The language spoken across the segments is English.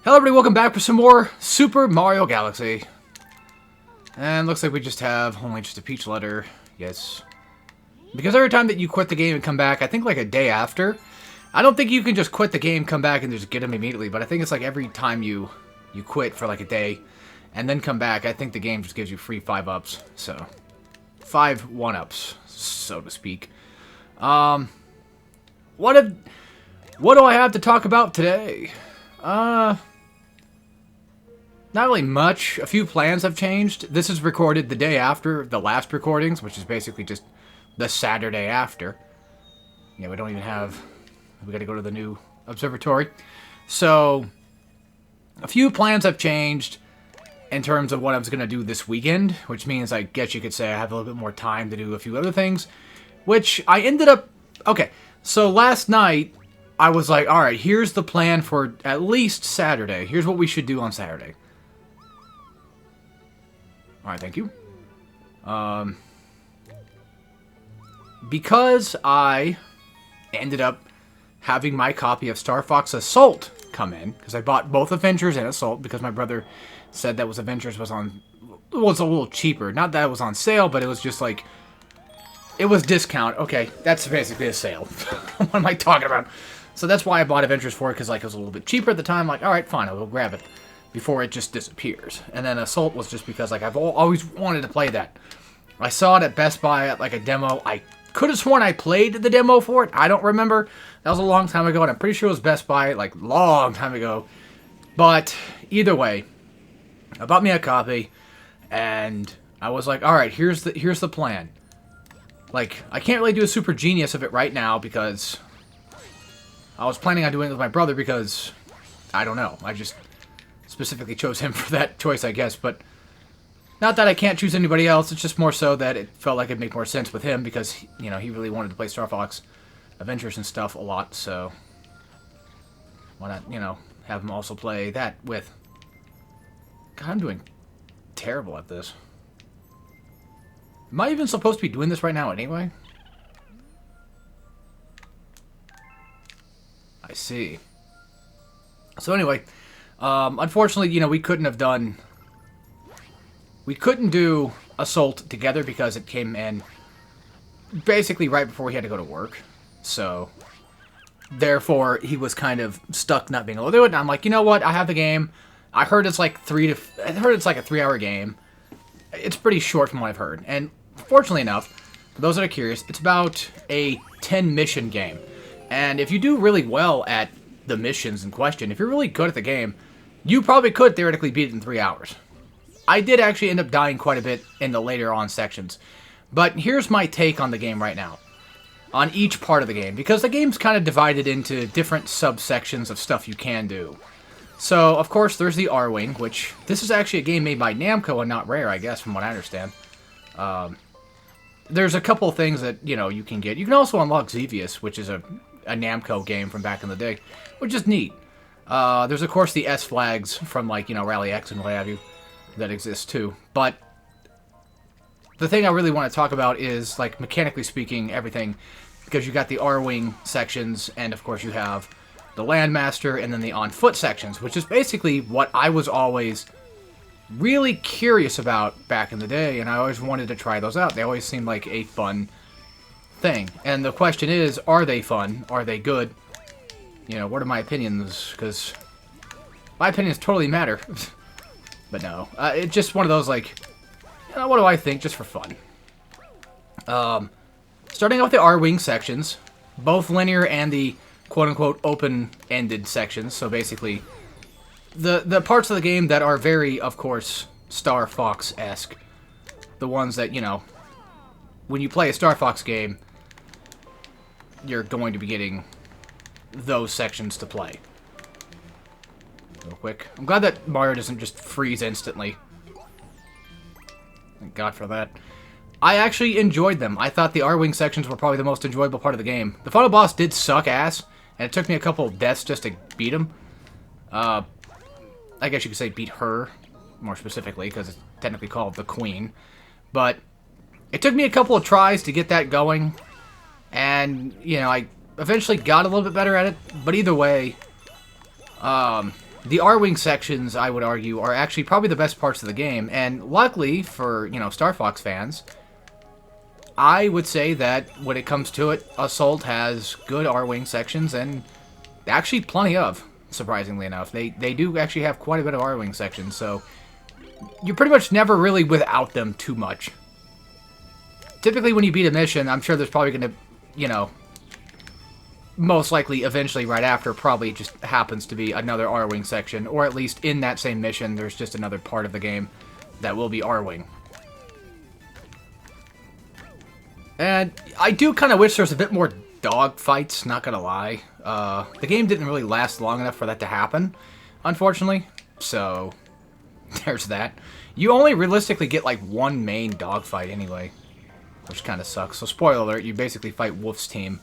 Hello everybody, welcome back for some more Super Mario Galaxy. And looks like we just have only just a Peach letter. Yes. Because every time that you quit the game and come back, I think like a day after, I don't think you can just quit the game, come back, and just get them immediately, but I think it's like every time you quit for like a day and then come back, I think the game just gives you free 5-ups. So, 5 1-ups, so to speak. What do I have to talk about today? Not really much. A few plans have changed. This is recorded the day after the last recordings, which is basically just the Saturday after. Yeah, we don't even have... We gotta go to the new observatory. So, a few plans have changed in terms of what I was gonna do this weekend, which means I guess you could say I have a little bit more time to do a few other things, which I ended up... Okay, so last night, I was like, alright, here's the plan for at least Saturday. Here's what we should do on Saturday. Alright, thank you. Because I ended up having my copy of Star Fox Assault come in, because I bought both Adventures and Assault, because my brother said that Adventures was a little cheaper. Not that it was on sale, but it was just like, it was discount. Okay, that's basically a sale. What am I talking about? So that's why I bought Adventures for it, because like, it was a little bit cheaper at the time. Like, alright, fine, I will grab it before it just disappears. And then Assault was just because like I've always wanted to play that. I saw it at Best Buy at like a demo. I could have sworn I played the demo for it. I don't remember. That was a long time ago, and I'm pretty sure it was Best Buy like long time ago. But either way, I bought me a copy, and I was like, all right, here's the plan. Like, I can't really do a super genius of it right now because I was planning on doing it with my brother because I don't know. I just specifically chose him for that choice, I guess, but not that I can't choose anybody else, it's just more so that it felt like it'd make more sense with him because, you know, he really wanted to play Star Fox Adventures and stuff a lot, so why not, you know, have him also play that with... God, I'm doing terrible at this. Am I even supposed to be doing this right now anyway? I see. So anyway... unfortunately, you know, we couldn't do Assault together because it came in basically right before he had to go to work. So, therefore, he was kind of stuck not being able to do it. And I'm like, you know what? I have the game. I heard it's like I heard it's like a 3-hour game. It's pretty short from what I've heard. And fortunately enough, for those that are curious, it's about a 10-mission game. And if you do really well at the missions in question, if you're really good at the game, you probably could theoretically beat it in 3 hours. I did actually end up dying quite a bit in the later on sections. But here's my take on the game right now. On each part of the game. Because the game's kind of divided into different subsections of stuff you can do. So, of course, there's the R-Wing, which... This is actually a game made by Namco and not Rare, I guess, from what I understand. There's a couple of things that, you know, you can get. You can also unlock Xevious, which is a Namco game from back in the day, which is neat. There's, of course, the S flags from, like, you know, Rally X and what have you that exist, too. But the thing I really want to talk about is, like, mechanically speaking, everything, because you got the R-Wing sections, and, of course, you have the Landmaster, and then the on-foot sections, which is basically what I was always really curious about back in the day, and I always wanted to try those out. They always seemed like a fun thing. And the question is, are they fun? Are they good? You know, what are my opinions? Because my opinions totally matter. But no, it's just one of those, like, you know, what do I think, just for fun. Starting off with the R-Wing sections, both linear and the quote-unquote open-ended sections, so basically the parts of the game that are very, of course, Star Fox-esque. The ones that, you know, when you play a Star Fox game, you're going to be getting those sections to play. Real quick. I'm glad that Mario doesn't just freeze instantly. Thank God for that. I actually enjoyed them. I thought the R-Wing sections were probably the most enjoyable part of the game. The final boss did suck ass, and it took me a couple of deaths just to beat him. I guess you could say beat her, more specifically, because it's technically called the Queen. But it took me a couple of tries to get that going, and, you know, I eventually got a little bit better at it, but either way, The R-Wing sections, I would argue, are actually probably the best parts of the game. And luckily for, Star Fox fans, I would say that when it comes to it, Assault has good R-Wing sections, and actually plenty of, surprisingly enough. They do actually have quite a bit of R-Wing sections, so you're pretty much never really without them too much. Typically when you beat a mission, I'm sure there's probably going to, most likely eventually right after probably just happens to be another R-Wing section, or at least in that same mission there's just another part of the game that will be R-Wing. And I do kind of wish there was a bit more dog fights, not gonna lie. The game didn't really last long enough for that to happen, unfortunately, so there's that. You only realistically get like one main dogfight anyway, which kind of sucks. So spoiler alert, you basically fight Wolf's team.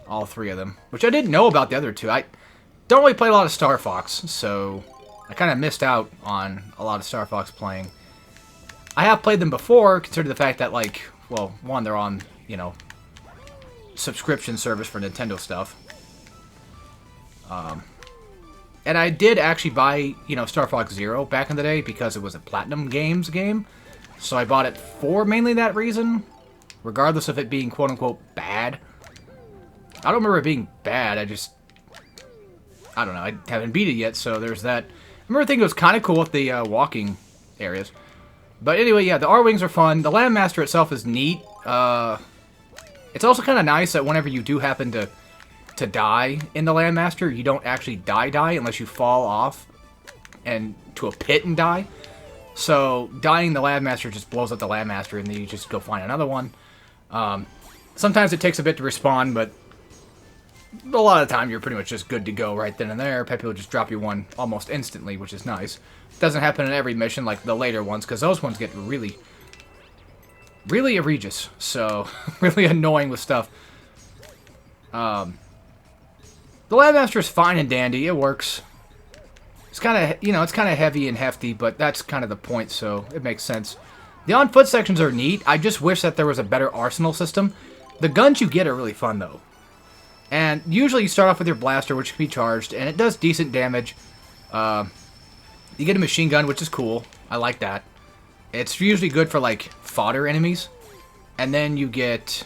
All three of them. Which I didn't know about the other two. I don't really play a lot of Star Fox, so I kind of missed out on a lot of Star Fox playing. I have played them before, considering the fact that, like, well, one, they're on, subscription service for Nintendo stuff. And I did actually buy, Star Fox Zero back in the day because it was a Platinum Games game. So I bought it for mainly that reason, regardless of it being quote-unquote bad. I don't remember it being bad, I don't know, I haven't beat it yet, so there's that. I remember thinking it was kind of cool with the walking areas. But anyway, yeah, the R-Wings are fun. The Landmaster itself is neat. It's also kind of nice that whenever you do happen to die in the Landmaster, you don't actually die unless you fall off and to a pit and die. So dying the Landmaster just blows up the Landmaster, and then you just go find another one. Sometimes it takes a bit to respawn, but a lot of the time you're pretty much just good to go right then and there. Pepe will just drop you one almost instantly, which is nice. Doesn't happen in every mission like the later ones, because those ones get really, really egregious. So, really annoying with stuff. The Landmaster is fine and dandy. It works. It's kind of, it's kind of heavy and hefty, but that's kind of the point, so it makes sense. The on-foot sections are neat. I just wish that there was a better arsenal system. The guns you get are really fun, though. And usually you start off with your blaster, which can be charged, and it does decent damage. You get a machine gun, which is cool. I like that. It's usually good for, like, fodder enemies. And then you get...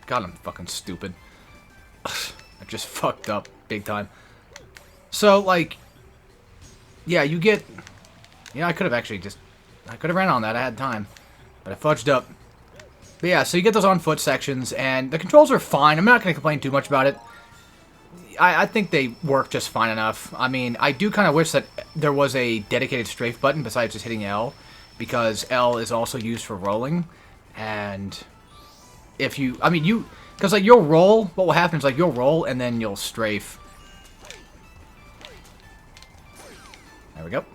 God, I'm fucking stupid. I just fucked up big time. So, like... Yeah, you get... I could have actually just... I could have ran on that. I had time. But I fudged up. But yeah, so you get those on-foot sections, and the controls are fine. I'm not going to complain too much about it. I think they work just fine enough. I mean, I do kind of wish that there was a dedicated strafe button besides just hitting L, because L is also used for rolling, and if you... I mean, because, like, you'll roll, what will happen is, like, you'll roll, and then you'll strafe. There we go.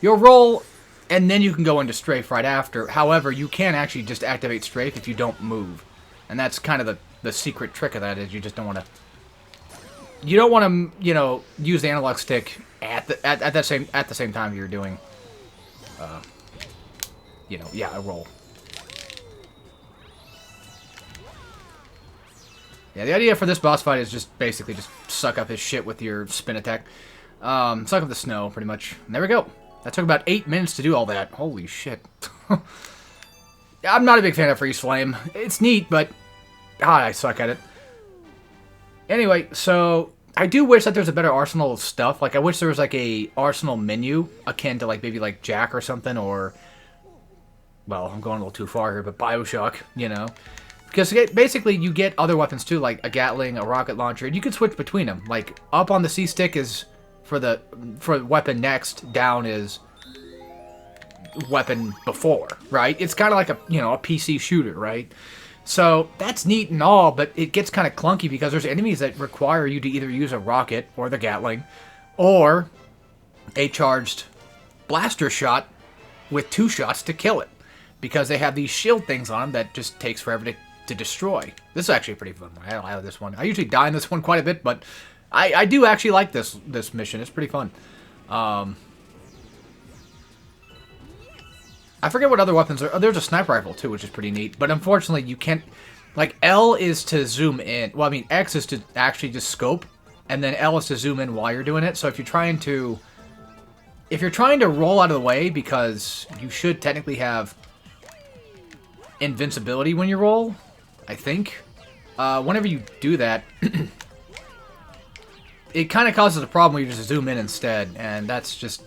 You'll roll... and then you can go into strafe right after. However, you can actually just activate strafe if you don't move. And that's kind of the secret trick of that, is you just don't want to... You don't want to, use the analog stick at the same time you're doing, a roll. Yeah, the idea for this boss fight is just basically just suck up his shit with your spin attack. Suck up the snow, pretty much. And there we go. That took about 8 minutes to do all that. Holy shit. I'm not a big fan of Freeze Flame. It's neat, but I suck at it. Anyway, so I do wish that there's a better arsenal of stuff. Like, I wish there was, like, a arsenal menu akin to, like, maybe, like, Jack or something, or... Well, I'm going a little too far here, but Bioshock, Because basically you get other weapons, too, like a Gatling, a rocket launcher, and you can switch between them. Like, up on the C-stick is... For weapon next, down is weapon before, right? It's kind of like a PC shooter, right? So that's neat and all, but it gets kind of clunky because there's enemies that require you to either use a rocket or the Gatling or a charged blaster shot with 2 shots to kill it, because they have these shield things on them that just takes forever to destroy. This is actually pretty fun. I like this one. I usually die in this one quite a bit, but I do actually like this mission. It's pretty fun. I forget what other weapons are. Oh, there's a sniper rifle too, which is pretty neat. But unfortunately, you can't. Like, L is to zoom in. Well, I mean, X is to actually just scope, and then L is to zoom in while you're doing it. So if you're trying to... If you're trying to roll out of the way, because you should technically have invincibility when you roll, I think. Whenever you do that, it kind of causes a problem where you just zoom in instead, and that's just,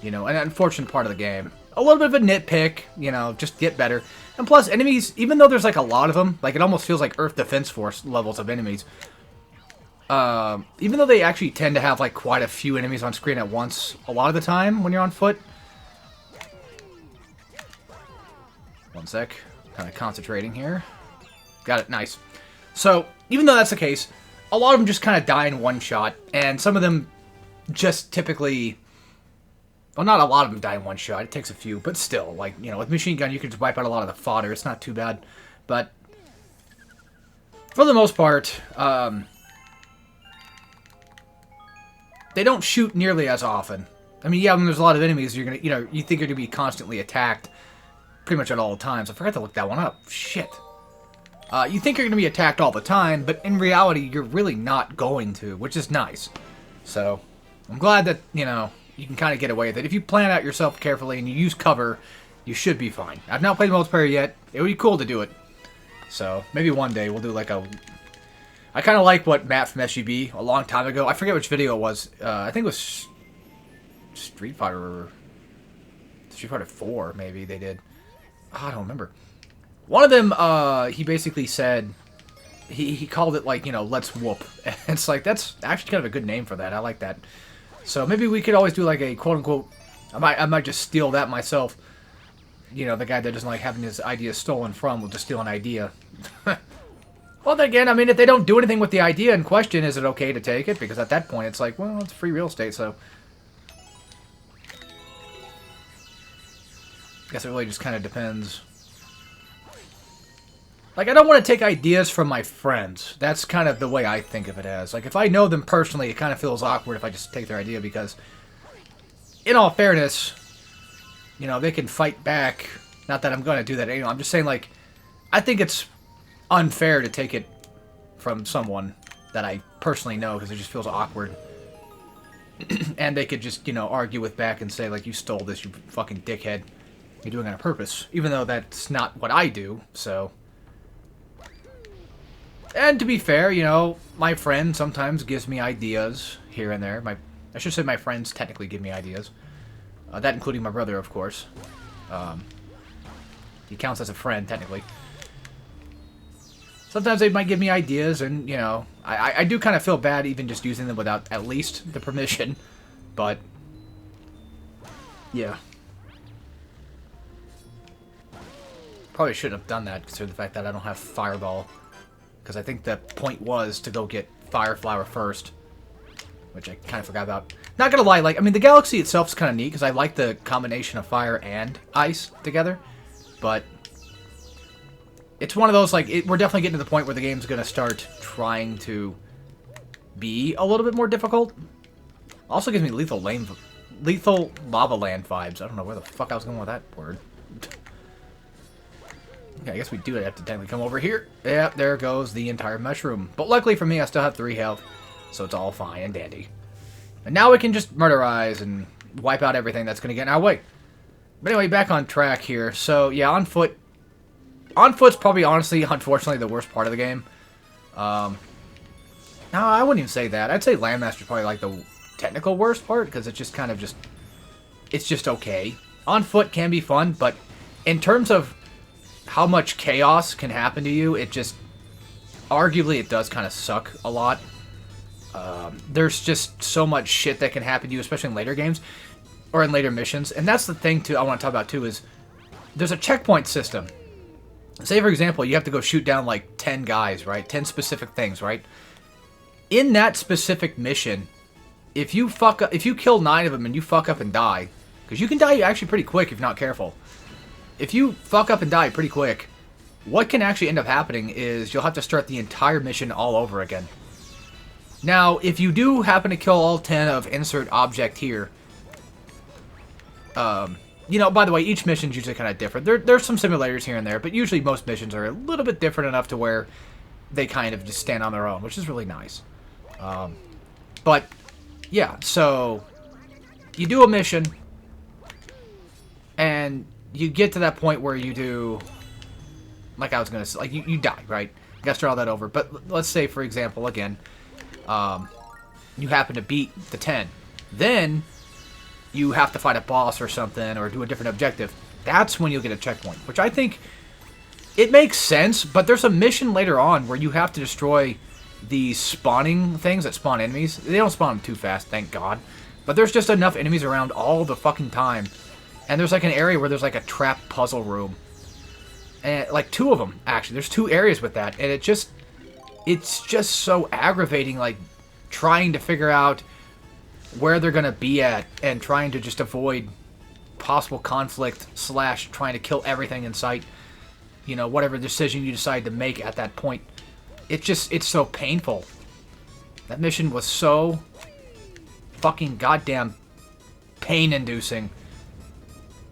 you know, an unfortunate part of the game. A little bit of a nitpick, you know, just get better. And plus, enemies, even though there's like a lot of them, like it almost feels like Earth Defense Force levels of enemies. Even though they actually tend to have like quite a few enemies on screen at once, a lot of the time when you're on foot. One sec, kind of concentrating here. Got it, nice. So, even though that's the case, a lot of them just kind of die in one shot, and some of them just typically... Well, not a lot of them die in one shot. It takes a few, but still, like, you know, with machine gun, you can just wipe out a lot of the fodder. It's not too bad. But, for the most part, they don't shoot nearly as often. I mean, yeah, when there's a lot of enemies, you're gonna, you know, you think you're gonna be constantly attacked pretty much at all times. I forgot to look that one up. Shit. You think you're going to be attacked all the time, but in reality, you're really not going to, which is nice. So, I'm glad that, you know, you can kind of get away with it. If you plan out yourself carefully and you use cover, you should be fine. I've not played multiplayer yet. It would be cool to do it. So, maybe one day we'll do like a... I kind of like what Matt from SGB a long time ago. I forget which video it was. I think it was Street Fighter 4, maybe they did. Oh, I don't remember. One of them, he basically said, he called it, like, you know, let's whoop. And it's like, that's actually kind of a good name for that. I like that. So maybe we could always do, like, a quote-unquote, I might just steal that myself. You know, the guy that doesn't like having his ideas stolen from will just steal an idea. Well, then again, I mean, if they don't do anything with the idea in question, is it okay to take it? Because at that point, it's like, well, it's free real estate, so... I guess it really just kind of depends... Like, I don't want to take ideas from my friends. That's kind of the way I think of it as. Like, if I know them personally, it kind of feels awkward if I just take their idea because, in all fairness, you know, they can fight back. Not that I'm going to do that anyway. I'm just saying, like, I think it's unfair to take it from someone that I personally know because it just feels awkward. And they could just, you know, argue with back and say, like, you stole this, you fucking dickhead. You're doing it on purpose. Even though that's not what I do, so... And to be fair, you know, my friend sometimes gives me ideas here and there. I should say my friends technically give me ideas. That including my brother, of course. He counts as a friend, technically. Sometimes they might give me ideas, and, you know, I do kind of feel bad even just using them without at least the permission. But, yeah. Probably shouldn't have done that, considering the fact that I don't have Fireball. Because I think the point was to go get Fire Flower first. Which I kind of forgot about. Not gonna lie, like, I mean, the galaxy itself is kind of neat, because I like the combination of fire and ice together. But it's one of those, like, we're definitely getting to the point where the game's gonna start trying to be a little bit more difficult. Also gives me Lethal Lava Land vibes. I don't know where the fuck I was going with that word. Okay, I guess we do have to technically come over here. Yeah, there goes the entire mushroom. But luckily for me, I still have 3 health, so it's all fine and dandy. And now we can just murderize and wipe out everything that's going to get in our way. But anyway, back on track here. So, yeah, on foot. On foot's probably, honestly, unfortunately, the worst part of the game. No, I wouldn't even say that. I'd say Landmaster's probably, like, the technical worst part, because it's just kind of just... It's just okay. On foot can be fun, but in terms of how much chaos can happen to you, it just... Arguably, it does kind of suck a lot. There's just so much shit that can happen to you, especially in later games. Or in later missions. And that's the thing, too, I want to talk about, too, is... There's a checkpoint system. Say, for example, you have to go shoot down, like, 10 guys, right? 10 specific things, right? In that specific mission, if you fuck up... If you kill 9 of them and you fuck up and die... Because you can die actually pretty quick if you're not careful. If you fuck up and die pretty quick, what can actually end up happening is you'll have to start the entire mission all over again. Now, if you do happen to kill all 10 of insert object here, you know, by the way, each mission's usually kind of different. There's some similarities here and there, but usually most missions are a little bit different enough to where they kind of just stand on their own, which is really nice. But, yeah, so you do a mission, and you get to that point where you do, like I was going to say, like, you die, right? You got to start all that over. But let's say, for example, again, you happen to beat the 10. Then you have to fight a boss or something or do a different objective. That's when you'll get a checkpoint, which I think it makes sense, but there's a mission later on where you have to destroy these spawning things that spawn enemies. They don't spawn them too fast, thank God. But there's just enough enemies around all the fucking time. And there's like an area where there's like a trap puzzle room. And like 2 of them, actually. There's 2 areas with that. And it's just so aggravating, like trying to figure out where they're going to be at and trying to just avoid possible conflict / trying to kill everything in sight. You know, whatever decision you decide to make at that point. It's so painful. That mission was so fucking goddamn pain-inducing.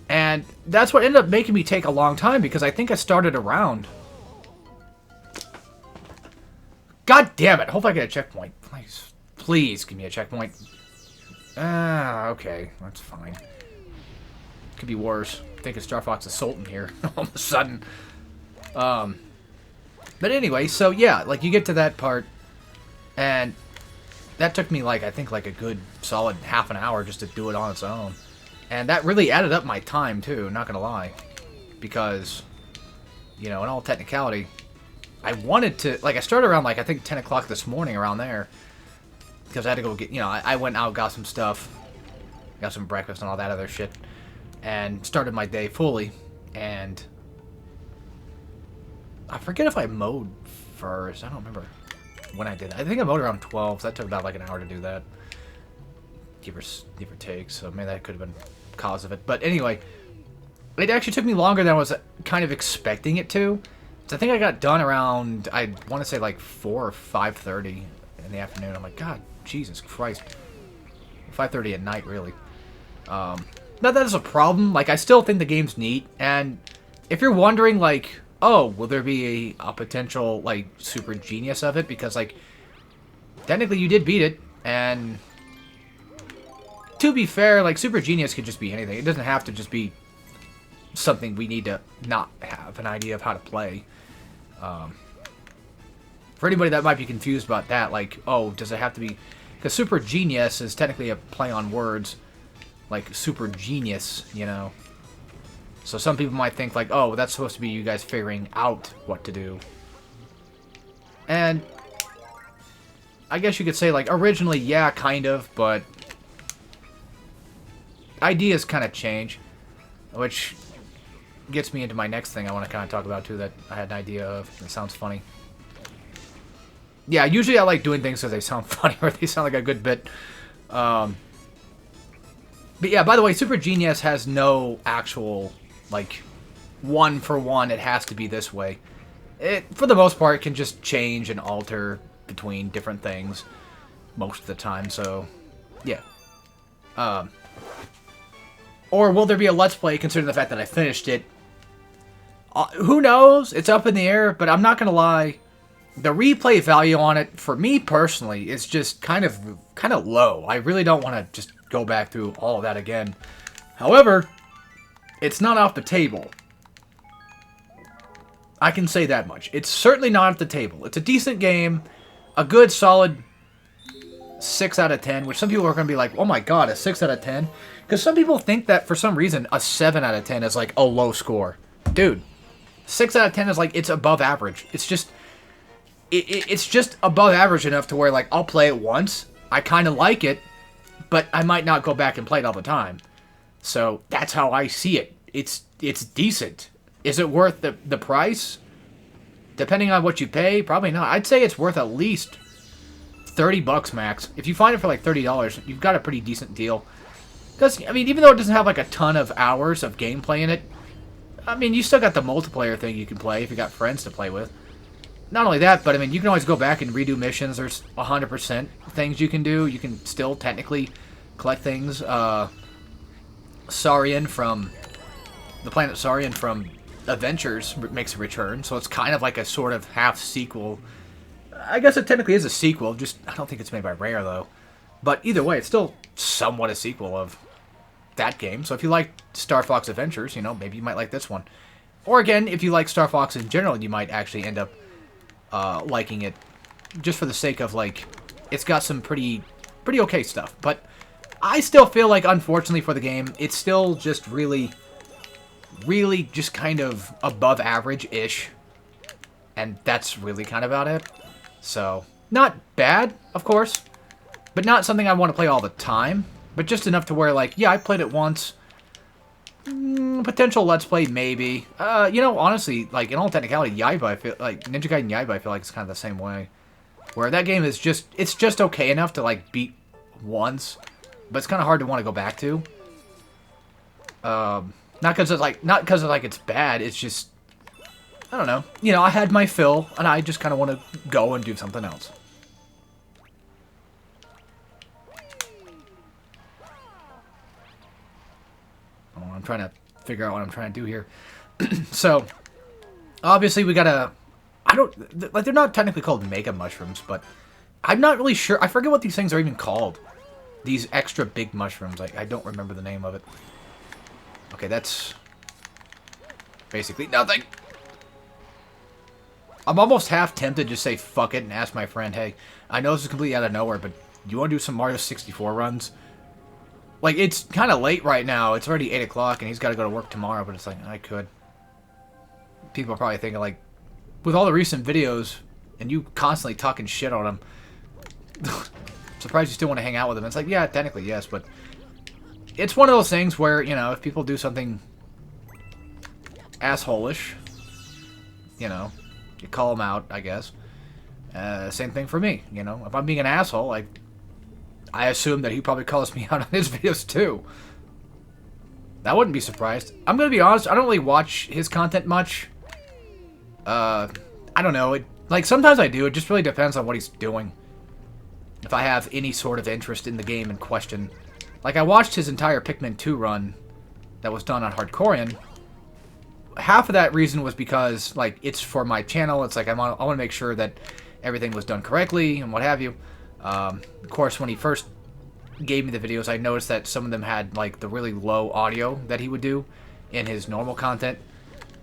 And that's what ended up making me take a long time, because I think I started around... God damn it! I hope I get a checkpoint. Please. Please give me a checkpoint. Okay. That's fine. Could be worse. I think it's Star Fox Assault in here all of a sudden. But anyway, so yeah, like you get to that part, and that took me like, I think like a good solid half an hour just to do it on its own. And that really added up my time too, not gonna lie. Because, you know, in all technicality, I wanted to, like I started around like I think 10 o'clock this morning around there. Because I had to go get, you know, I went out, got some stuff, got some breakfast and all that other shit. And started my day fully, and I forget if I mowed first. I don't remember when I did it. I think I mowed around 12, so that took about like an hour to do that. Give or take, so maybe that could have been cause of it. But anyway, it actually took me longer than I was kind of expecting it to. So I think I got done around, I want to say like 4 or 5:30 in the afternoon. I'm like, God, Jesus Christ. 5:30 at night, really. Not that is a problem. Like, I still think the game's neat. And if you're wondering, like, oh, will there be a potential, like, super genius of it? Because, like, technically you did beat it. And to be fair, like, super genius could just be anything. It doesn't have to just be something we need to not have an idea of how to play. For anybody that might be confused about that, like, oh, does it have to be... Because super genius is technically a play on words. Like, super genius, you know. So some people might think, like, oh, that's supposed to be you guys figuring out what to do. And I guess you could say, like, originally, yeah, kind of, but ideas kind of change. Which gets me into my next thing I want to kind of talk about, too, that I had an idea of. It sounds funny. Yeah, usually I like doing things because they sound funny or they sound like a good bit. But yeah, by the way, Super Genius has no actual, like, one for one, it has to be this way. It, for the most part, can just change and alter between different things most of the time, so, yeah. Or will there be a Let's Play, considering the fact that I finished it? Who knows? It's up in the air, but I'm not gonna lie. The replay value on it, for me personally, is just kind of low. I really don't want to just go back through all of that again. However, it's not off the table. I can say that much. It's certainly not off the table. It's a decent game, a good solid 6 out of 10, which some people are going to be like, oh my god, a 6 out of 10? Because some people think that for some reason a 7 out of 10 is like a low score. Dude, 6 out of 10 is like, it's above average. It's just... It's just above average enough to where, like, I'll play it once, I kind of like it, but I might not go back and play it all the time. So, that's how I see it. It's decent. Is it worth the price? Depending on what you pay, probably not. I'd say it's worth at least $30 max. If you find it for, like, $30, you've got a pretty decent deal. Because, I mean, even though it doesn't have, like, a ton of hours of gameplay in it, I mean, you still got the multiplayer thing you can play if you got friends to play with. Not only that, but I mean, you can always go back and redo missions. There's 100% things you can do. You can still technically collect things. Saurian from the planet Saurian from Adventures makes a return, so it's kind of like a sort of half sequel. I guess it technically is a sequel, just I don't think it's made by Rare though. But either way, it's still somewhat a sequel of that game. So if you like Star Fox Adventures, you know, maybe you might like this one. Or again, if you like Star Fox in general, you might actually end up liking it just for the sake of, like, it's got some pretty okay stuff. But I still feel like, unfortunately for the game, it's still just really just kind of above average-ish. And that's really kind of about it. So, not bad, of course, but not something I want to play all the time. But just enough to where, like, yeah, I played it once. Potential Let's Play, maybe. You know, honestly, like, in all technicality, Yaiba, I feel like, Ninja Gaiden Yaiba, I feel like it's kind of the same way. Where that game is just, it's just okay enough to, like, beat once. But it's kind of hard to want to go back to. Not because it's, like, it's bad, it's just, I don't know. You know, I had my fill, and I just kind of want to go and do something else. I'm trying to figure out what I'm trying to do here. So, obviously we gotta... like, they're not technically called Mega Mushrooms, but I'm not really sure. I forget what these things are even called. These extra big mushrooms. I don't remember the name of it. Okay, that's basically nothing. I'm almost half tempted to just say fuck it and ask my friend, hey, I know this is completely out of nowhere, but do you want to do some Mario 64 runs? Like, it's kind of late right now. It's already 8 o'clock, and he's got to go to work tomorrow, but it's like, I could. People are probably thinking, like, with all the recent videos, and you constantly talking shit on him, surprised you still want to hang out with him. It's like, yeah, technically, yes, but it's one of those things where, you know, if people do something asshole-ish, you know, you call them out, I guess. Same thing for me, you know. If I'm being an asshole, I assume that he probably calls me out on his videos too. I wouldn't be surprised. I'm gonna be honest, I don't really watch his content much. I don't know. Like, sometimes I do. It just really depends on what he's doing. If I have any sort of interest in the game in question. Like, I watched his entire Pikmin 2 run that was done on Hardcorian. Half of that reason was because, like, it's for my channel. It's like I want to make sure that everything was done correctly and what have you. Of course, when he first gave me the videos, I noticed that some of them had, like, the really low audio that he would do in his normal content.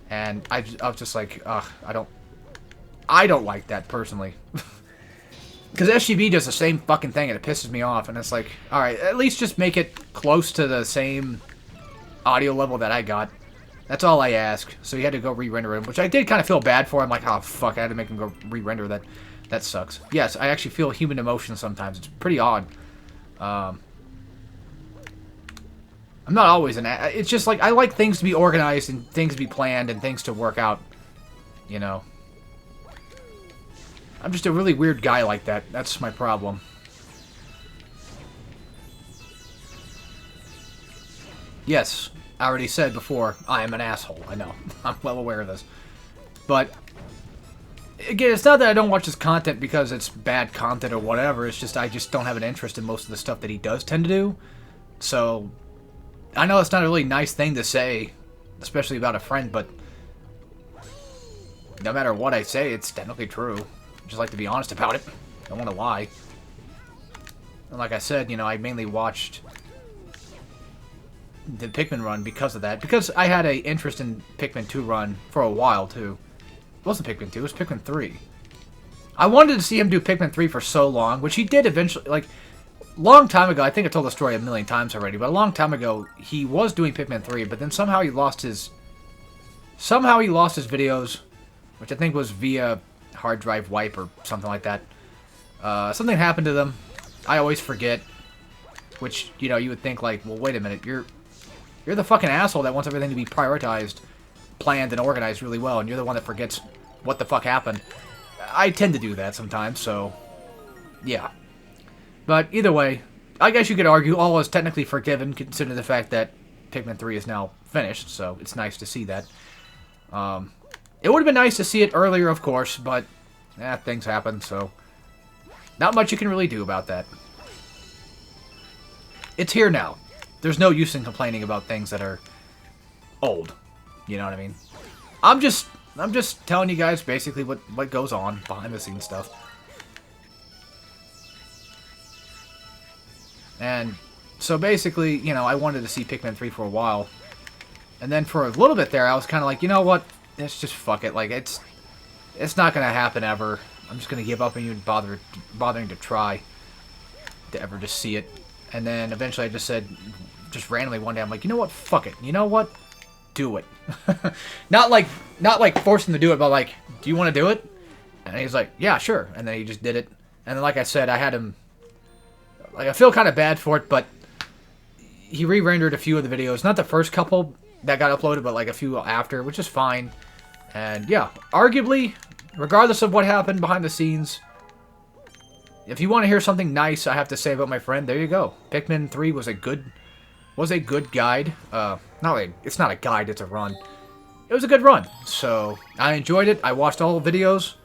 And I was just like, ugh, I don't like that, personally. Because SGB does the same fucking thing, and it pisses me off. And it's like, alright, at least just make it close to the same audio level that I got. That's all I ask. So he had to go re-render him, which I did kind of feel bad for. I'm like, oh, fuck, I had to make him go re-render that. That sucks. Yes, I actually feel human emotion sometimes. It's pretty odd. I'm not always it's just like, I like things to be organized and things to be planned and things to work out. You know. I'm just a really weird guy like that. That's my problem. Yes, I already said before, I am an asshole. I know. I'm well aware of this. But again, it's not that I don't watch his content because it's bad content or whatever. It's just I just don't have an interest in most of the stuff that he does tend to do. So, I know it's not a really nice thing to say, especially about a friend, but no matter what I say, it's technically true. I just like to be honest about it. I don't want to lie. And like I said, you know, I mainly watched the Pikmin run because of that. Because I had an interest in Pikmin 2 run for a while, too. It wasn't Pikmin 2, it was Pikmin 3. I wanted to see him do Pikmin 3 for so long, which he did eventually, like, long time ago. I think I told the story a million times already, but a long time ago, he was doing Pikmin 3, but then somehow he lost his videos, which I think was via hard drive wipe or something like that. Something happened to them. I always forget, which, you know, you would think, like, well, wait a minute, you're the fucking asshole that wants everything to be prioritized, planned, and organized really well, and you're the one that forgets what the fuck happened. I tend to do that sometimes, so yeah. But either way, I guess you could argue all is technically forgiven, considering the fact that Pikmin 3 is now finished, so it's nice to see that. It would have been nice to see it earlier, of course, but things happen, so not much you can really do about that. It's here now. There's no use in complaining about things that are old. You know what I mean? I'm just telling you guys basically what goes on behind the scenes stuff. And so basically, you know, I wanted to see Pikmin 3 for a while. And then for a little bit there, I was kind of like, you know what? Let's just fuck it. Like, it's not going to happen ever. I'm just going to give up and even bothering to try to ever just see it. And then eventually I just said, just randomly one day, I'm like, you know what? Fuck it. You know what? Do it. not like forcing him to do it, but like, do you want to do it? And he's like, yeah, sure. And then he just did it. And then, like I said, I had him, like, I feel kind of bad for it, but he re-rendered a few of the videos. Not the first couple that got uploaded, but like a few after, which is fine. And yeah, arguably, regardless of what happened behind the scenes, if you want to hear something nice I have to say about my friend, there you go. Pikmin 3 was a good guide. It's not a guide, it's a run. It was a good run. So, I enjoyed it. I watched all the videos.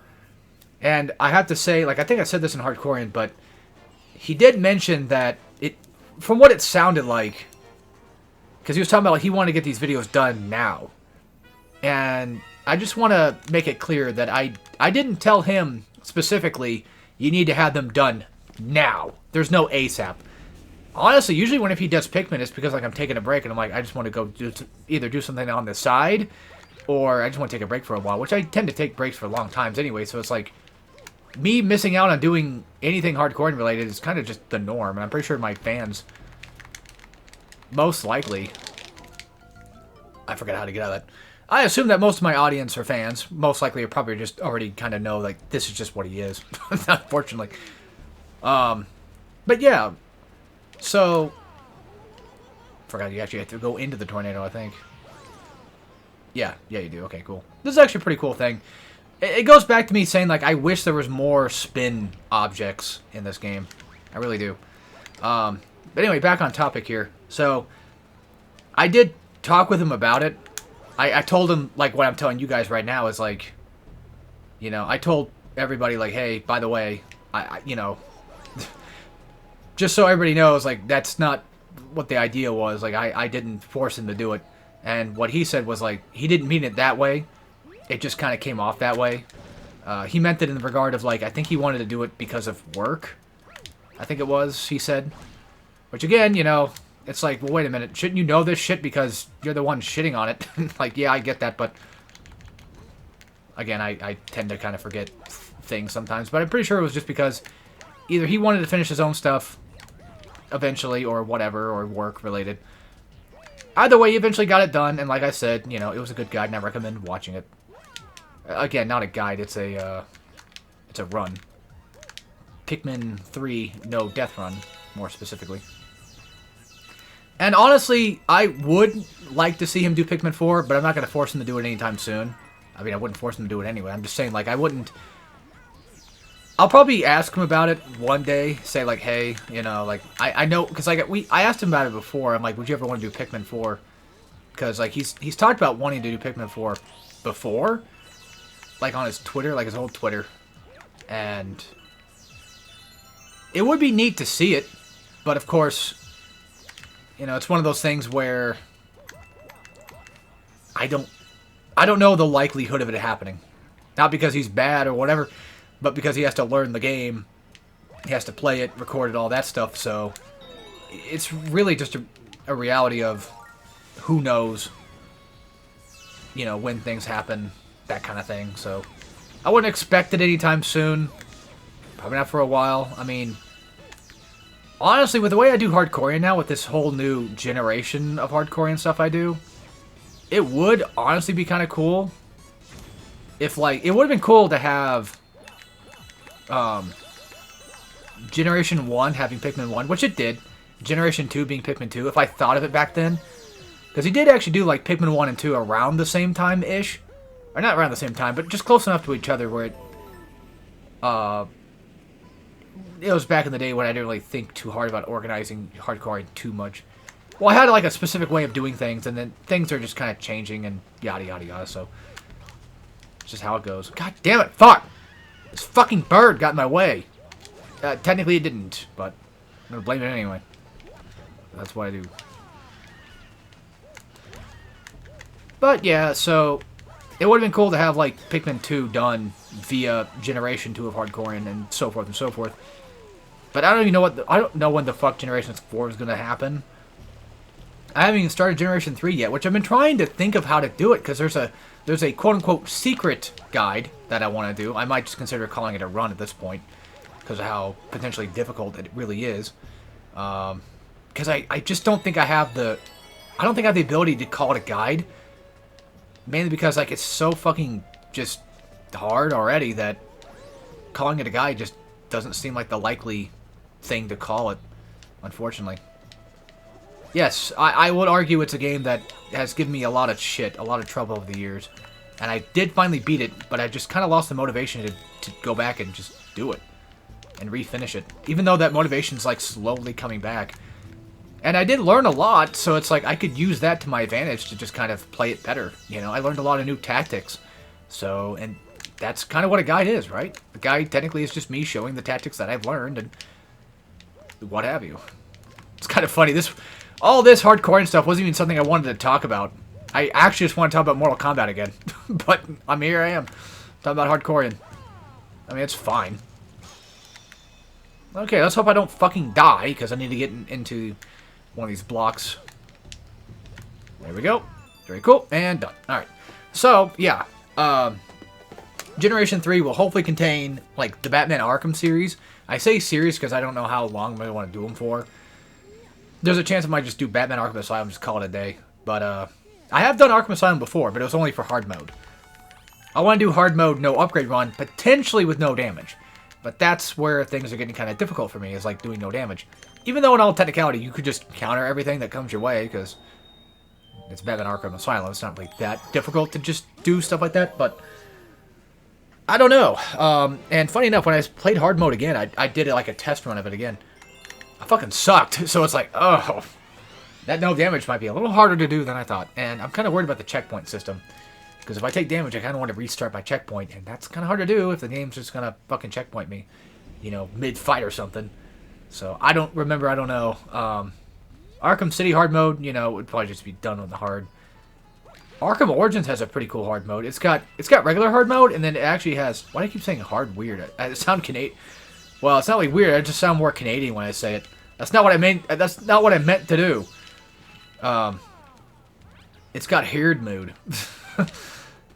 And I have to say, like, I think I said this in Hardcorean, but he did mention that from what it sounded like, because he was talking about like he wanted to get these videos done now. And I just want to make it clear that I didn't tell him specifically, you need to have them done now. There's no ASAP. Honestly, usually when if he does Pikmin, it's because like I'm taking a break and I'm like, I just want to go either do something on the side, or I just want to take a break for a while, which I tend to take breaks for long times anyway, so it's like, me missing out on doing anything hardcore related is kind of just the norm, and I'm pretty sure my fans, most likely, I forgot how to get out of that. I assume that most of my audience are fans. Most likely are probably just already kind of know, like, this is just what he is, unfortunately. But yeah, so, forgot you actually have to go into the tornado, I think. Yeah, you do. Okay, cool. This is actually a pretty cool thing. It goes back to me saying, like, I wish there was more spin objects in this game. I really do. But anyway, back on topic here. So, I did talk with him about it. I told him, like, what I'm telling you guys right now is, like, you know, I told everybody, like, hey, by the way, you know, just so everybody knows, like, that's not what the idea was. Like, I didn't force him to do it. And what he said was, like, he didn't mean it that way. It just kind of came off that way. He meant it in the regard of, like, I think he wanted to do it because of work. I think it was, he said. Which, again, you know, it's like, well, wait a minute. Shouldn't you know this shit because you're the one shitting on it? Like, yeah, I get that, but... Again, I tend to kind of forget things sometimes. But I'm pretty sure it was just because either he wanted to finish his own stuff eventually, or whatever, or work-related. Either way, he eventually got it done, and like I said, you know, it was a good guide, and I recommend watching it. Again, not a guide, it's a run. Pikmin 3, no, Death Run, more specifically. And honestly, I would like to see him do Pikmin 4, but I'm not going to force him to do it anytime soon. I mean, I wouldn't force him to do it anyway. I'm just saying, like, I wouldn't... I'll probably ask him about it one day, say, like, hey, you know, like, I know, because, like, I asked him about it before. I'm like, would you ever want to do Pikmin 4? Because, like, he's talked about wanting to do Pikmin 4 before, like, on his Twitter, like, his old Twitter, and it would be neat to see it, but, of course, you know, it's one of those things where I don't know the likelihood of it happening. Not because he's bad or whatever, but because he has to learn the game, he has to play it, record it, all that stuff, so it's really just a reality of who knows, you know, when things happen, that kind of thing, so I wouldn't expect it anytime soon, probably not for a while. I mean, honestly, with the way I do Hardcorean now, with this whole new generation of Hardcorean stuff I do, it would honestly be kind of cool if, like, it would have been cool to have Generation 1 having Pikmin 1, which it did. Generation 2 being Pikmin 2, if I thought of it back then. Because he did actually do, like, Pikmin 1 and 2 around the same time-ish. Or not around the same time, but just close enough to each other where it was back in the day when I didn't really think too hard about organizing Hardcore too much. Well, I had, like, a specific way of doing things, and then things are just kind of changing and yada yada yada, so it's just how it goes. God damn it, fuck! This fucking bird got in my way. Technically it didn't, but I'm gonna blame it anyway. That's what I do. But yeah, so it would have been cool to have like Pikmin 2 done via Generation 2 of Hardcorean and so forth and so forth. But I don't even know I don't know when the fuck Generation 4 is going to happen. I haven't even started Generation 3 yet, which I've been trying to think of how to do it, because there's a quote-unquote secret guide that I want to do. I might just consider calling it a run at this point, because of how potentially difficult it really is. Because I just don't think I have the ability to call it a guide. Mainly because like it's so fucking just hard already that calling it a guide just doesn't seem like the likely thing to call it, unfortunately. Yes, I would argue it's a game that has given me a lot of shit, a lot of trouble over the years. And I did finally beat it, but I just kind of lost the motivation to go back and just do it. And refinish it. Even though that motivation's like slowly coming back. And I did learn a lot, so it's like I could use that to my advantage to just kind of play it better. You know, I learned a lot of new tactics. So, and that's kind of what a guide is, right? The guide technically is just me showing the tactics that I've learned and what have you. It's kind of funny. All this hardcore and stuff wasn't even something I wanted to talk about. I actually just want to talk about Mortal Kombat again. But here I am. Talking about hardcore. I mean, it's fine. Okay, let's hope I don't fucking die, because I need to get into one of these blocks. There we go. Very cool. And done. Alright. So, yeah. Generation 3 will hopefully contain, like, the Batman Arkham series. I say series because I don't know how long I'm going to want to do them for. There's a chance I might just do Batman Arkham Asylum, just call it a day. But, I have done Arkham Asylum before, but it was only for hard mode. I want to do hard mode, no upgrade run, potentially with no damage. But that's where things are getting kind of difficult for me, is like doing no damage. Even though in all technicality, you could just counter everything that comes your way, because it's Batman Arkham Asylum. It's not really that difficult to just do stuff like that, but I don't know. And funny enough, when I played hard mode again, I did like a test run of it again. I fucking sucked, so it's like, oh, that no damage might be a little harder to do than I thought. And I'm kind of worried about the checkpoint system. Because if I take damage, I kind of want to restart my checkpoint, and that's kind of hard to do if the game's just going to fucking checkpoint me, you know, mid-fight or something. So, I don't know. Arkham City hard mode, you know, would probably just be done on the hard. Arkham Origins has a pretty cool hard mode. It's got regular hard mode, and then it actually has, why do I keep saying hard weird? I sound Canadian. Well, it's not like weird, I just sound more Canadian when I say it. That's not what I meant, that's not what I meant to do. It's got hard mode.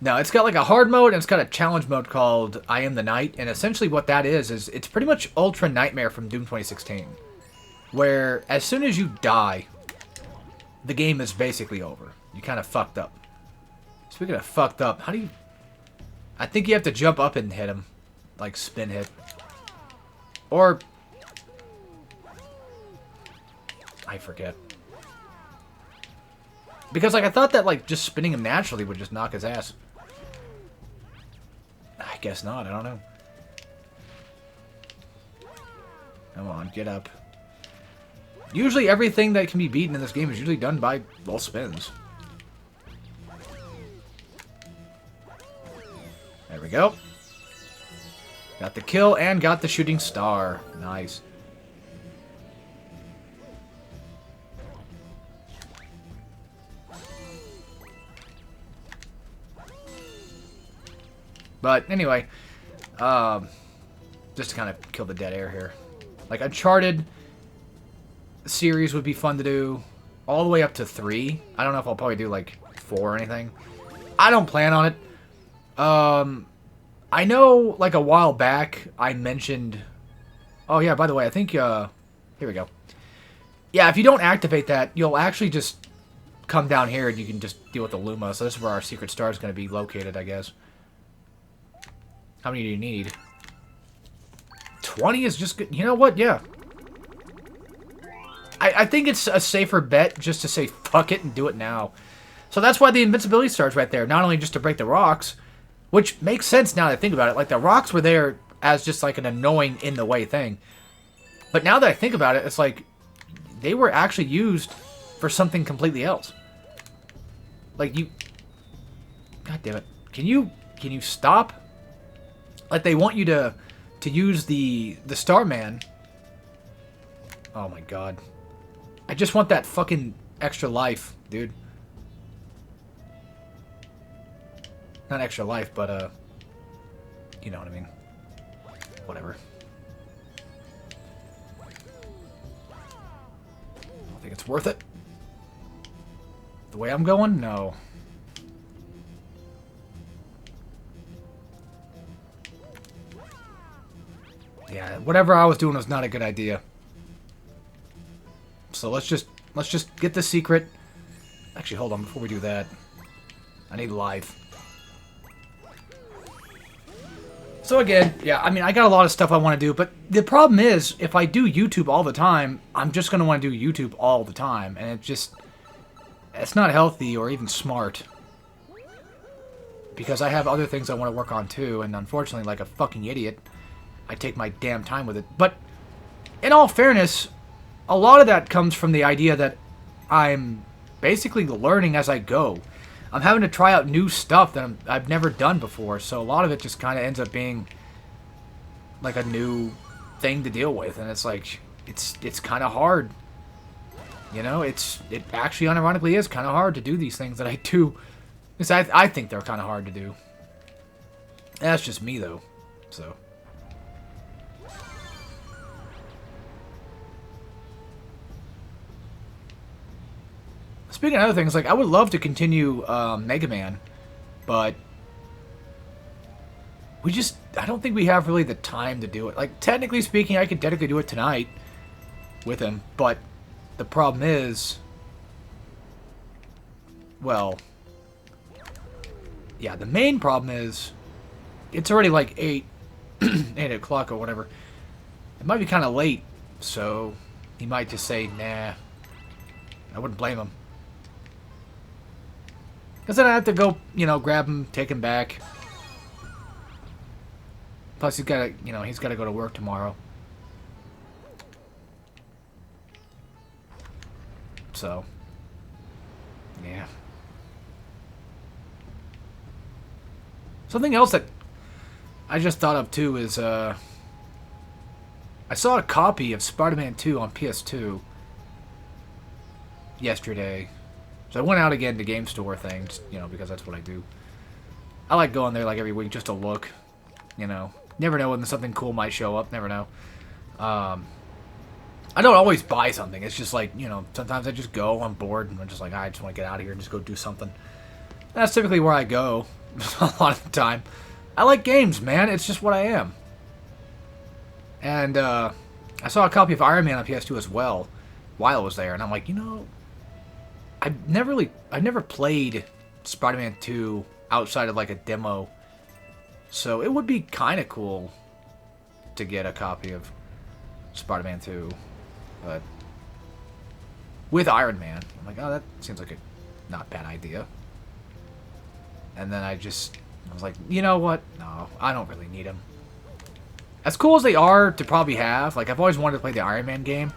No, it's got like a hard mode, and it's got a challenge mode called I Am the Night, and essentially what that is it's pretty much Ultra Nightmare from Doom 2016, where as soon as you die, the game is basically over. You kind of fucked up. Speaking of fucked up, how do you... I think you have to jump up and hit him, like spin hit. Or... I forget. Because, like, I thought that, like, just spinning him naturally would just knock his ass. I guess not. I don't know. Come on, get up. Usually everything that can be beaten in this game is usually done by, well, spins. There we go. Got the kill and got the shooting star. Nice. But anyway, just to kind of kill the dead air here. Like, Uncharted series would be fun to do all the way up to 3. I don't know if I'll probably do, like, 4 or anything. I don't plan on it. I know, like, a while back, I mentioned... Oh, yeah, by the way, I think, here we go. Yeah, if you don't activate that, you'll actually just come down here and you can just deal with the Luma. So this is where our secret star is going to be located, I guess. How many do you need? 20 is just good. You know what? Yeah. I think it's a safer bet just to say fuck it and do it now. So that's why the invincibility star's right there. Not only just to break the rocks, which makes sense now that I think about it. Like, the rocks were there as just like an annoying in-the-way thing. But now that I think about it, it's like they were actually used for something completely else. Like, you... God damn it. Can you stop? Like, they want you to use the Starman. Oh my god. I just want that fucking extra life, dude. Not extra life, but, you know what I mean. Whatever. I don't think it's worth it. The way I'm going? No. Yeah, whatever I was doing was not a good idea. So let's just get the secret. Actually, hold on, before we do that. I need life. So again, yeah, I mean, I got a lot of stuff I want to do, but the problem is, if I do YouTube all the time, I'm just going to want to do YouTube all the time, and it's not healthy or even smart. Because I have other things I want to work on too, and unfortunately, like a fucking idiot, I take my damn time with it. But, in all fairness, a lot of that comes from the idea that I'm basically learning as I go. I'm having to try out new stuff that I've never done before, so a lot of it just kind of ends up being like a new thing to deal with, and it's like, it's kind of hard. You know, it actually unironically is kind of hard to do these things that I do. Because I think they're kind of hard to do. That's just me, though. So. Speaking of other things, like, I would love to continue Mega Man, but I don't think we have really the time to do it. Like, technically speaking, I could technically do it tonight with him, but the problem is, well, yeah, the main problem is, it's already like 8 o'clock or whatever. It might be kind of late, so he might just say, nah. I wouldn't blame him. Because then I have to go, you know, grab him, take him back. Plus he's got to, you know, he's got to go to work tomorrow. So, yeah. Something else that I just thought of too is, I saw a copy of Spider-Man 2 on PS2 yesterday. So I went out again to game store things, you know, because that's what I do. I like going there like every week just to look, you know. Never know when something cool might show up, never know. I don't always buy something. It's just like, you know, sometimes I just go, I'm bored, and I'm just like, I just want to get out of here and just go do something. And that's typically where I go a lot of the time. I like games, man. It's just what I am. And I saw a copy of Iron Man on PS2 as well while I was there, and I'm like, you know, I've never played Spider-Man 2 outside of like a demo, so it would be kind of cool to get a copy of Spider-Man 2, but with Iron Man. I'm like, oh, that seems like a not bad idea. And then I was like, you know what? No, I don't really need them. As cool as they are to probably have, like, I've always wanted to play the Iron Man game.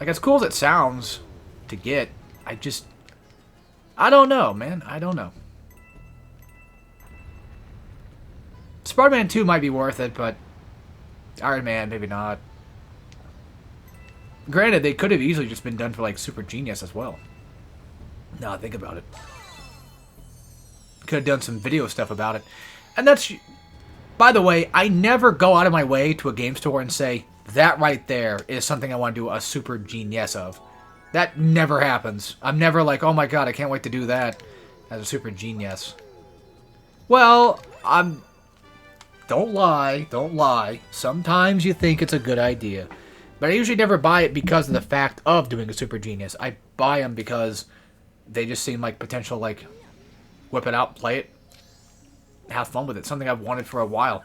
Like, as cool as it sounds to get, I don't know, man. I don't know. Spider-Man 2 might be worth it, but Iron Man, maybe not. Granted, they could have easily just been done for, like, Super Genius as well. Now I think about it. Could have done some video stuff about it. And that's... By the way, I never go out of my way to a game store and say, that right there is something I want to do a Super Genius of. That never happens. I'm never like, oh my god, I can't wait to do that as a Super Genius. Well, don't lie. Sometimes you think it's a good idea. But I usually never buy it because of the fact of doing a Super Genius. I buy them because they just seem like potential, like, whip it out, play it, have fun with it. Something I've wanted for a while.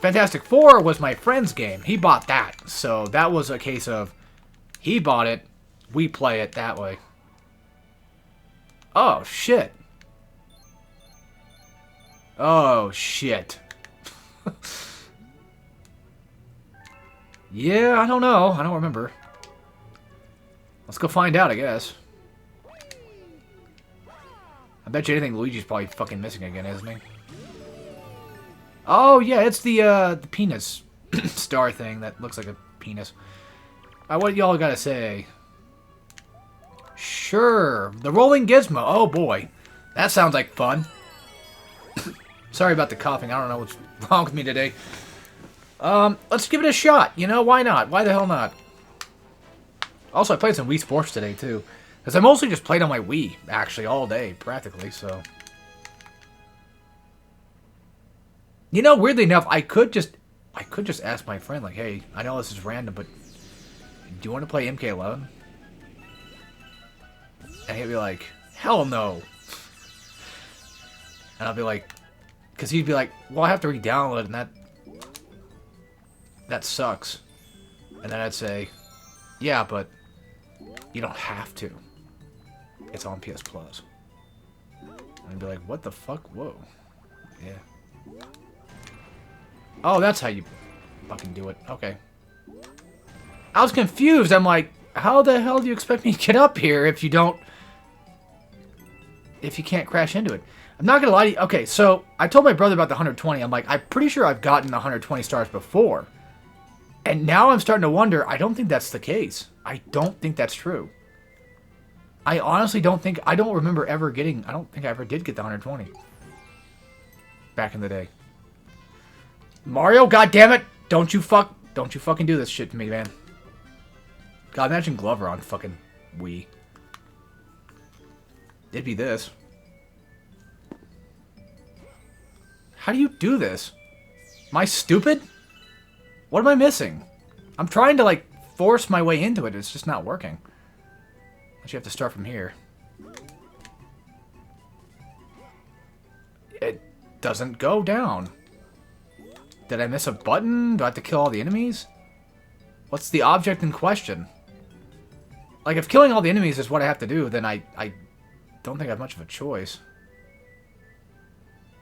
Fantastic Four was my friend's game. He bought that. So that was a case of, he bought it, we play it that way. Oh, shit. Oh, shit. Yeah, I don't know. I don't remember. Let's go find out, I guess. I bet you anything Luigi's probably fucking missing again, isn't he? Oh, yeah, it's the penis star thing that looks like a penis. What y'all gotta say? Sure. The rolling gizmo. Oh, boy. That sounds like fun. Sorry about the coughing. I don't know what's wrong with me today. Let's give it a shot. You know, why not? Why the hell not? Also, I played some Wii Sports today, too. Because I mostly just played on my Wii, actually, all day, practically, so... You know, weirdly enough, I could just ask my friend, like, hey, I know this is random, but do you want to play MK11? And he'd be like, hell no. And I'll be like, because he'd be like, well, I have to re-download it, and that sucks. And then I'd say, yeah, but you don't have to. It's on PS Plus. And I'd be like, what the fuck? Whoa. Yeah. Oh, that's how you fucking do it. Okay. I was confused. I'm like, how the hell do you expect me to get up here if you don't... if you can't crash into it? I'm not gonna lie to you. Okay, so I told my brother about the 120. I'm like, I'm pretty sure I've gotten the 120 stars before. And now I'm starting to wonder, I don't think that's the case. I don't think that's true. I honestly don't think... I don't remember ever getting... I don't think I ever did get the 120. Back in the day. Mario, goddammit! Don't you fucking do this shit to me, man. God, imagine Glover on fucking Wii. It'd be this. How do you do this? Am I stupid? What am I missing? I'm trying to, like, force my way into it. It's just not working. But you have to start from here. It doesn't go down. Did I miss a button? Do I have to kill all the enemies? What's the object in question? Like, if killing all the enemies is what I have to do, then I don't think I have much of a choice.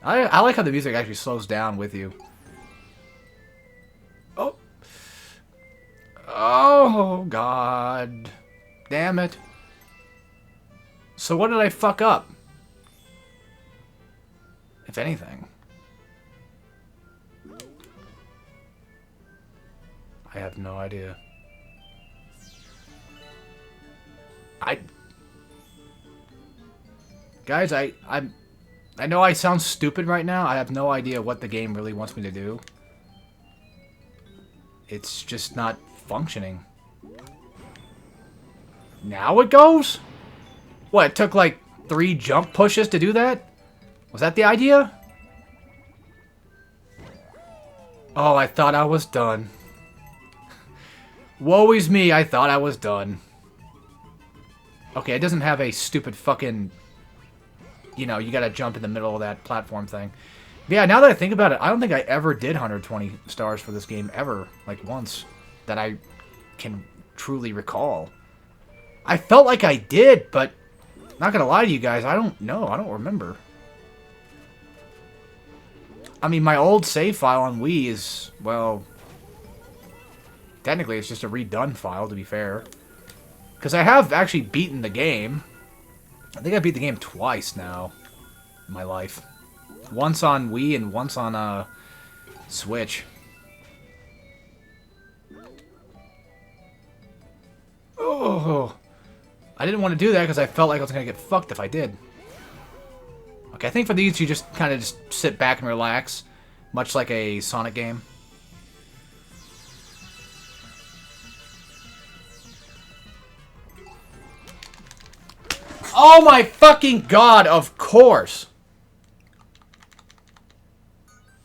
I like how the music actually slows down with you. Oh. Oh, God. Damn it. So what did I fuck up? If anything. I have no idea. Guys, I know I sound stupid right now. I have no idea what the game really wants me to do. It's just not functioning. Now it goes? What, it took like 3 jump pushes to do that? Was that the idea? Oh, I thought I was done. Woe is me, I thought I was done. Okay, it doesn't have a stupid fucking... You know, you gotta jump in the middle of that platform thing. But yeah, now that I think about it, I don't think I ever did 120 stars for this game, ever. Like, once. That I can truly recall. I felt like I did, but... Not gonna lie to you guys, I don't know. I don't remember. I mean, my old save file on Wii is, well... Technically, it's just a redone file, to be fair. Because I have actually beaten the game. I think I beat the game twice now in my life. Once on Wii and once on Switch. Oh, I didn't want to do that because I felt like I was going to get fucked if I did. Okay, I think for these you just kind of just sit back and relax. Much like a Sonic game. Oh my fucking god, of course!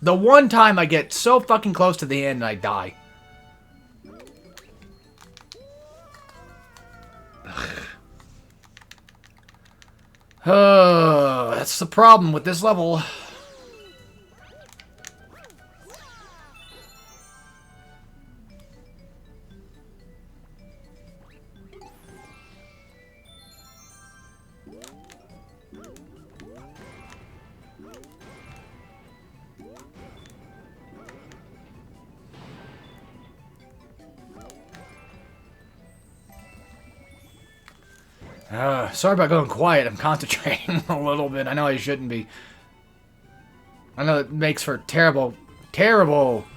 The one time I get so fucking close to the end and I die. That's the problem with this level. Sorry about going quiet. I'm concentrating a little bit. I know I shouldn't be. I know it makes for terrible, terrible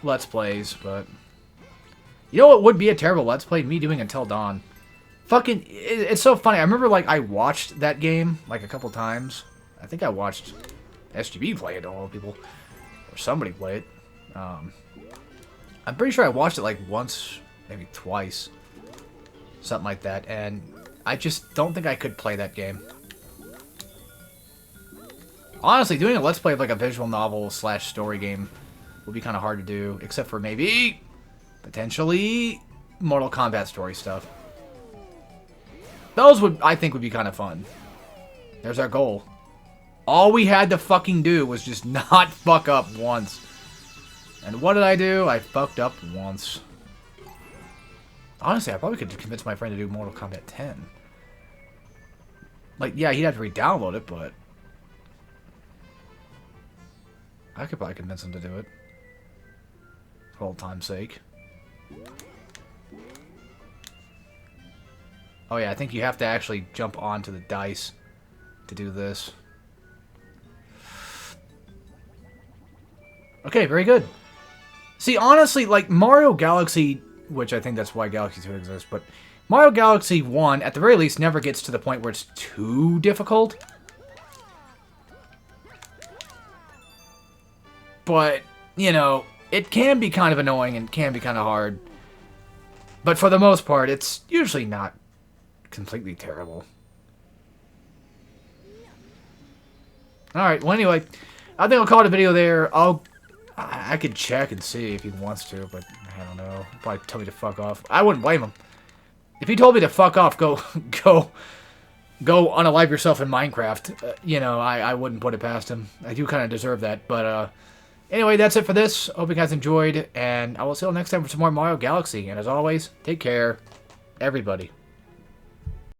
Let's Plays, but... You know what would be a terrible Let's Play? Me doing Until Dawn. Fucking, it's so funny. I remember, like, I watched that game, like, a couple times. I think I watched SGB play it, all people, or somebody play it. I'm pretty sure I watched it, like, once, maybe twice. Something like that, and I just don't think I could play that game. Honestly, doing a Let's Play of, like, a visual novel / story game would be kind of hard to do, except for maybe, potentially, Mortal Kombat story stuff. Those would, I think, would be kind of fun. There's our goal. All we had to fucking do was just not fuck up once. And what did I do? I fucked up once. Honestly, I probably could convince my friend to do Mortal Kombat 10. Like, yeah, he'd have to re-download it, but I could probably convince him to do it. For old time's sake. Oh yeah, I think you have to actually jump onto the dice to do this. Okay, very good. See, honestly, like, Mario Galaxy, which I think that's why Galaxy 2 exists, but Mario Galaxy 1, at the very least, never gets to the point where it's too difficult. But, you know, it can be kind of annoying and can be kind of hard. But for the most part, it's usually not completely terrible. Alright, well anyway, I think I'll call it a video there. I could check and see if he wants to, but I don't know. He'll probably tell me to fuck off. I wouldn't blame him. If he told me to fuck off, go unalive yourself in Minecraft, you know, I wouldn't put it past him. I do kind of deserve that, but anyway, that's it for this. Hope you guys enjoyed, and I will see you all next time for some more Mario Galaxy. And as always, take care, everybody.